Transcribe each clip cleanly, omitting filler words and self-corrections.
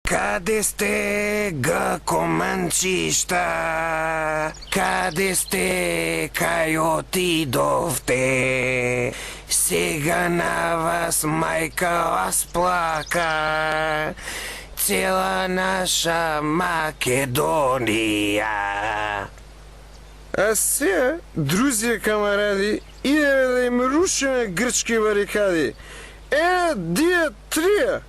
Къде сте, гъкоманчища? Къде сте, кай отидохте? Сега на вас майка вас плака, цела наша Македония. А сега, друзі камаради, идеме да им рушиме грчки барикади. Трия!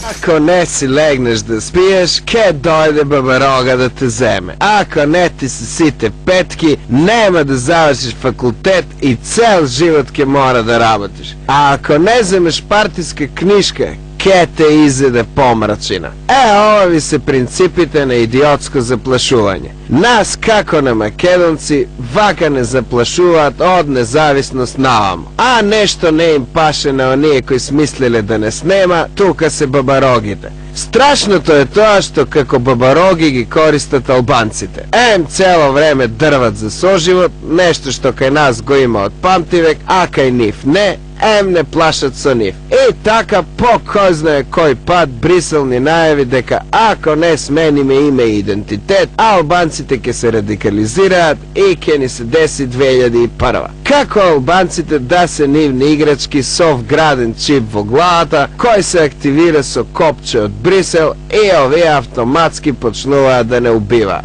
Ako ne si legneš da spiješ, ke dojde babaroga da te zeme. Ako ne ti se site petki, nema da završiš fakultet i cel život ke mora da rabotiš. A ako ne zemeš partijske knjiške, ke te izede pomračina. Ovi se principite na idiotsko zaplašuvanje. Nas kako na Makedonci vaka ne zaplašuvat od nezavisnost navamo. A nešto ne im paše na onije koji smislile da ne snema, tuka se babarogite. Strašno to je to što kako babarogi gi koristat Albancite. Celo vreme drvat za soživot, nešto što kaj nas gojima od pamtivek, a kaj nif ne, ne plašat so nif. I taka po ko zna koji pad Briselni najavi deka ako ne smeni me ime i identitet, Albancite ke se radikalizirat i ke ni se desi 2001. Kako Albancite da se nivni igrački soft-graden čip vo glavata koji se aktivira so kopče od Brisel i ovi automatski počnuva da ne ubiva.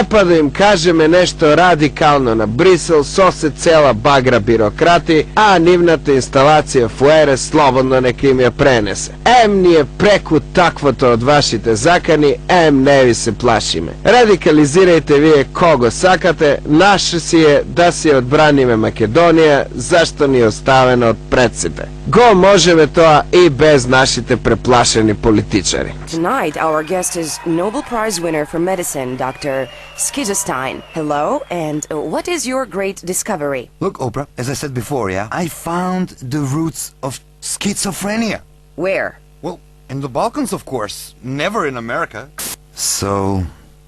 Pa da im kažeme nešto radikalno na Brisel, so se cela bagra birokrati, a nivnata instalacija fuere slobodno nek im je prenese. Nije preku takvoto od vašite zakani, ne vi se plašime. Radikalizirajte vi kogo sakate, naše si je da si odbranime Makedonija, zašto ni ostaveno od predsipe. Go možeme to i bez našite preplašeni političari. Tonight, our guest is Nobel Prize winner for medicine, Dr. Skizestein. Hello, and what is your great discovery? Look, Oprah, as I said before, I found the roots of schizophrenia. Where? Well, in the Balkans, of course. Never in America. So,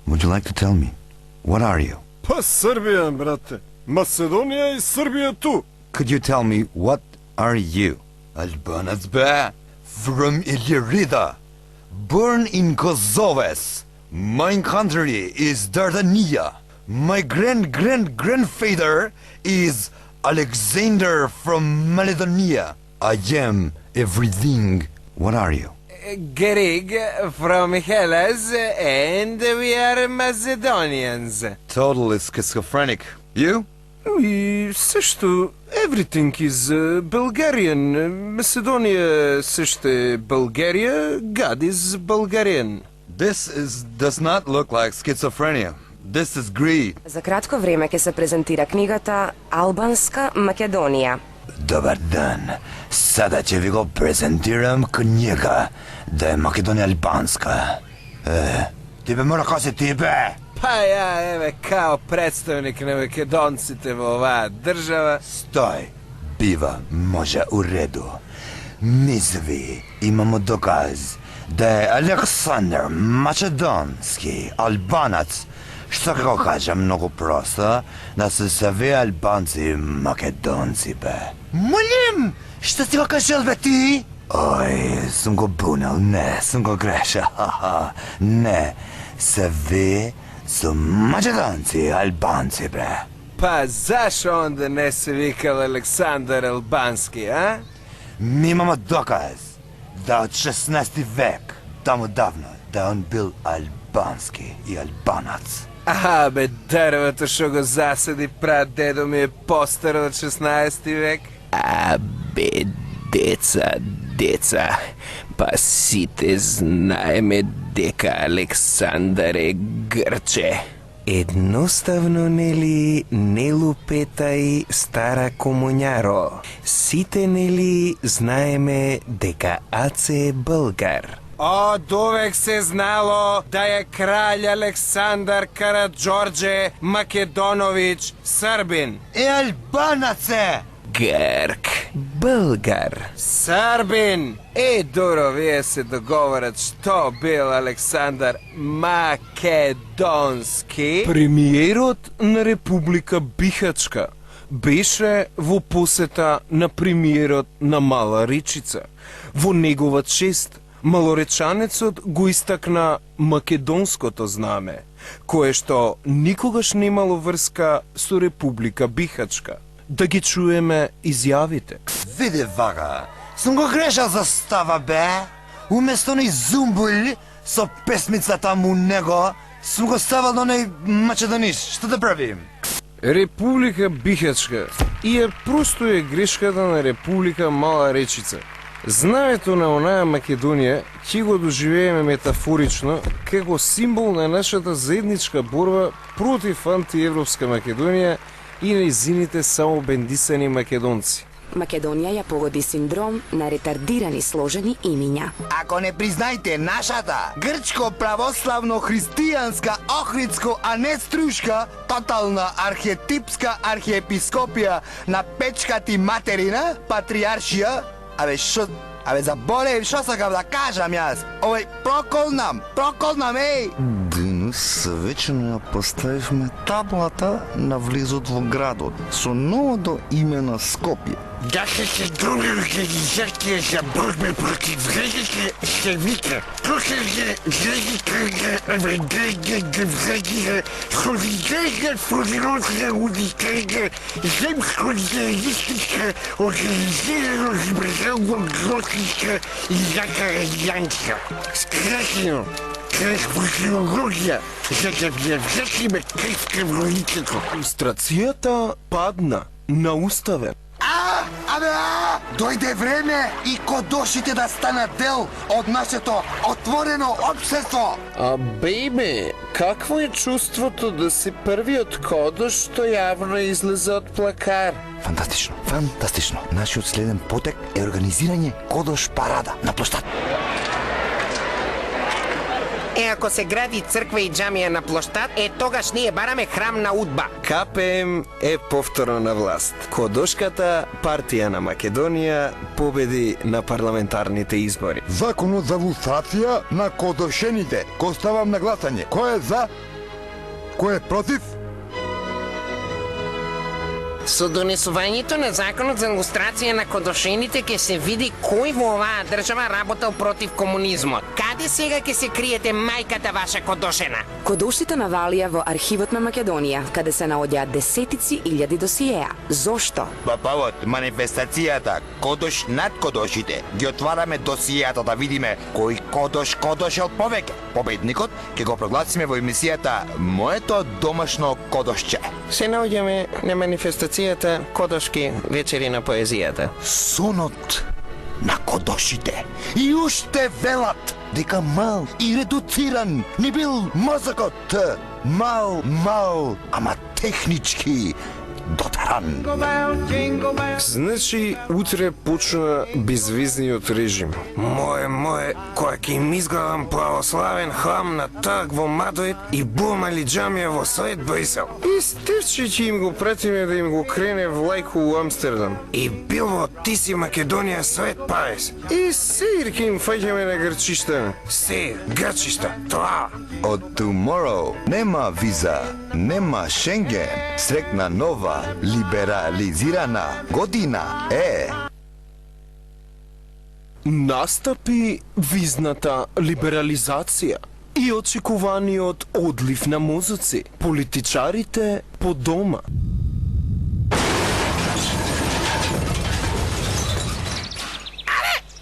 would you like to tell me? What are you? Pa Srbija, brate. Macedonija i Srbija tu. Could you tell me, what are you? Albanac be, from Ilirida, born in Kosoves. My country is Dardania. My grandfather is Alexander from Macedonia. I am everything. What are you? Greg from Hellas, and we are Macedonians. Totally schizophrenic. You? И също, everything is Bulgarian. Macedonia също е Bulgaria, God is Bulgarian. This does not look like schizophrenia. This is greed. За кратко време ќе се презентира книгата Албанска Македонија. Добар ден. Sada će vi go prezentiram knjiga da je Makedonija albanska. Тебе mora kaže тебе. Pa ja, evo, kao predstavnik na Makedoncite v ova država. Stoj. Biva može u redu. Mi svi imamo dokaz da je Aleksandar Makedonski Albanac, što kako kažem mnogo prosto, da su svi Albanci Makedonci be. Molim, što si go kažel be ti? Oj, sam go bunal, ne, sam go greša, haha, ne, svi su Makedonci Albanci bre. Pa zašto onda ne se vikal Aleksandar Albanski, a? Mi imamo dokaz da od 16. vek, tamo davno, da on bil albanski i albanac. Aha, be drvato što go zasadi pradedo mi je postaro od 16. vek? A be, deca, pa site znajme deka Aleksandare Grče. Едноставно нели не лупетај стара комуњаро. Сите нели знаеме дека Аце е Българ. Od uvek se znalo da je kralj Aleksandar Karađorđe Makedonović Srbin. Albanace! Grk, Българ. Srbin! Dobro, vije se dogovorat što bil Aleksandar Makedonski. Премиерот на Република Бихачка беше во посета на премиерот на Мала Речица. Во негова чест малоречанецот го истакна македонското знаме, кое што никогаш немало врска со Република Бихачка. Да ги чуеме изјавите. Види вага, сум го грешал за става бе. Уместо ни зумбуль со песмицата му него, сум го ставал на оној Македониш. Што да правим? Република Бихачка просто е грешката на Република Мала Речица. Знаето на онаа Македонија ќе го доживееме метафорично како символ на нашата заедничка борба против антиевропска Македонија и нејзините самобендисани македонци. Македонија ја погоди синдром на ретардирани сложени имиња. Ако не признајте нашата грчко-православно-христијанска Охридско, а не струшка, тотална архетипска архиепископија на печкати материна, патриаршија, заболев, шо сакав да кажам јас? Проколнам, еј! Денес вечерно ја поставивме таблата на влезот во градот со новото име на Скопје. Илустрацијата падна на уставен. Дојде време и кодошите да станат дел од нашето отворено општество. Бейбе, какво е чувството да си првиот кодош што јавно излезе од плакар? Фантастично. Нашиот следен потек е организирање кодош парада на площад. Ако се гради црква и џамија на площад, тогаш ние бараме храм на Удба. КПМ е повторно на власт. Кодошката партија на Македонија победи на парламентарните избори. Законот за лустрација на кодошените. Го ставам на гласање. Кој е за? Кој е против? Со донесувањето на законот за лустрација на кодошените ќе се види кој во оваа држава работел против комунизмот. Каде сега ќе се криете мајката ваша кодошена? Кодошите навалија во архивот на Македонија, каде се наоѓаат десетици илјади досиеа. Зошто? Повод манифестацијата Кодош над кодошите ги отвараме досијата да видиме кој кодошел повеќе. Победникот ќе го прогласиме во емисијата Моето домашно кодошче. Се наоѓаме на манифестацијата Кодошки вечери на поезијата. Сонот на кодошите. И уште велат дека мал и редуциран не бил мозокот. Мал, ама технички дотеран. Значи, утре почна безвизниот режим. Моје, која ќе им изградам православен храм на Трг во Мадрид и бурмали џамија во Свет Брисел. И стерче ќе им го пратиме да им го крене влајко у Амстердам. И Билбо, ти си Македонија Свет Парис. И сеир ќе им фаќаме на грчишта. Сеир, грчишта, тоа. Од tomorrow нема виза, нема Шенген, срекна нова либерализирана година е. Настапи визната либерализација и очекуваниот одлив на мозоци. Политичарите по дома.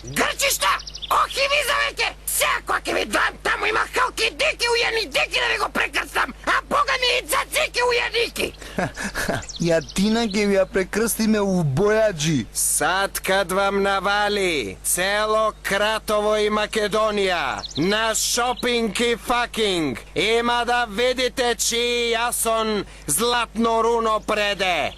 Грчишта! Охи виза веќе! Сега кога ќе ви дам таму има халки дики ујани дики да ви го прекрстам, а бога ми и цацики ујаники! Јатина ќе ви ја прекрстиме у бојаджи. Сад кад вам навали цело Кратово и Македонија на шопинг и факинг, има да видите чи јасон златно руно преде.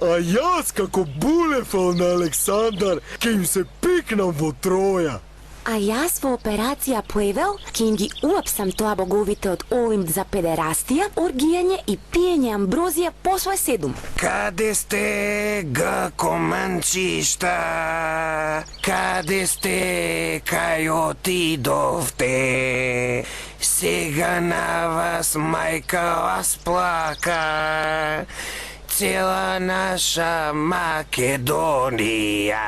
А јас како булефал на Александар ќе им се пикнам во Троја. А јас во операција Плевел ќе им ги уапсам тоа боговите од Олимп за педерастија, оргијање и пиење амброзија по свој седум. Каде сте, гакоманчишта? Каде сте, кај отидовте? Сега на вас мајка вас плака. цела наша Македонија.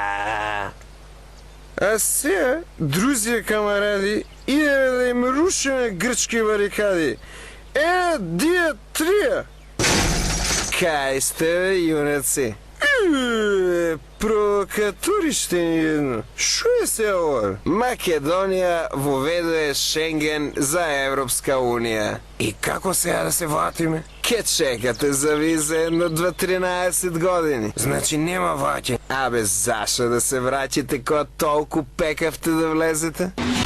А сега, друзија камаради, идеме да им рушиме грчки барикади. Една, дија, трија! Кај сте, бе, јунаци? Провокатори ще ни едно. Шо е се ова? Македонија воведува Шенген за Европска Унија. И како сега да се вратиме? Ке чекате за виза едно 2-13 години. Значи нема враќање. Абе, зашо да се враќате кога толку пекавте да влезете?